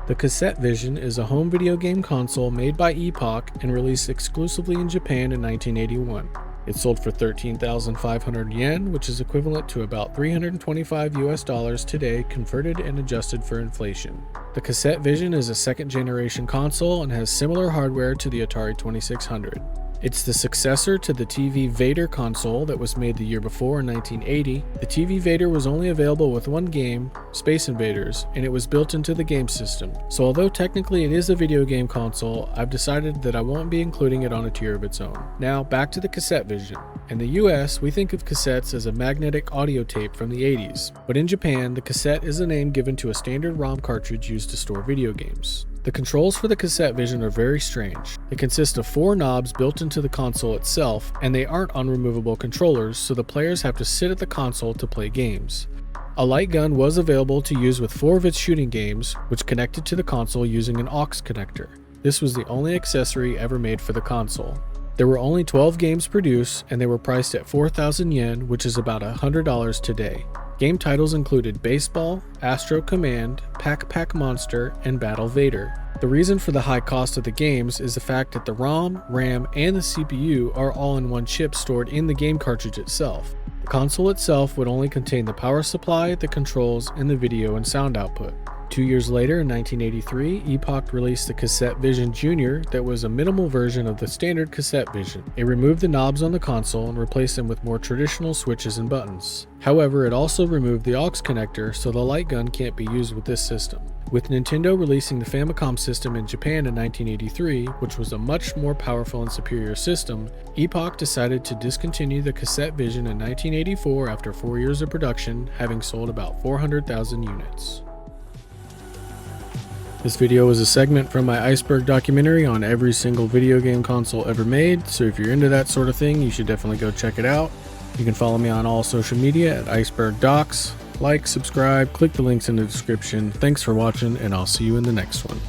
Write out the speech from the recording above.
The Cassette Vision is a home video game console made by Epoch and released exclusively in Japan in 1981. It sold for 13,500 yen, which is equivalent to about $325 US today, converted and adjusted for inflation. The Cassette Vision is a second-generation console and has similar hardware to the Atari 2600. It's the successor to the TV Vader console that was made the year before in 1980. The TV Vader was only available with one game, Space Invaders, and it was built into the game system. So although technically it is a video game console, I've decided that I won't be including it on a tier of its own. Now back to the Cassette Vision. In the US, we think of cassettes as a magnetic audio tape from the 80s, but in Japan, the cassette is a name given to a standard ROM cartridge used to store video games. The controls for the Cassette Vision are very strange. They consist of 4 knobs built into the console itself, and they aren't unremovable controllers, so the players have to sit at the console to play games. A light gun was available to use with 4 of its shooting games, which connected to the console using an aux connector. This was the only accessory ever made for the console. There were only 12 games produced, and they were priced at 4,000 yen, which is about $100 today. Game titles included Baseball, Astro Command, Pac Monster, and Battle Vader. The reason for the high cost of the games is the fact that the ROM, RAM, and the CPU are all in one chip stored in the game cartridge itself. The console itself would only contain the power supply, the controls, and the video and sound output. 2 years later, in 1983, Epoch released the Cassette Vision Jr. that was a minimal version of the standard Cassette Vision. It removed the knobs on the console and replaced them with more traditional switches and buttons. However, it also removed the aux connector, so the light gun can't be used with this system. With Nintendo releasing the Famicom system in Japan in 1983, which was a much more powerful and superior system, Epoch decided to discontinue the Cassette Vision in 1984 after 4 years of production, having sold about 400,000 units. This video was a segment from my Iceberg documentary on every single video game console ever made, so if you're into that sort of thing, you should definitely go check it out. You can follow me on all social media at IcebergDocs. Like, subscribe, click the links in the description. Thanks for watching, and I'll see you in the next one.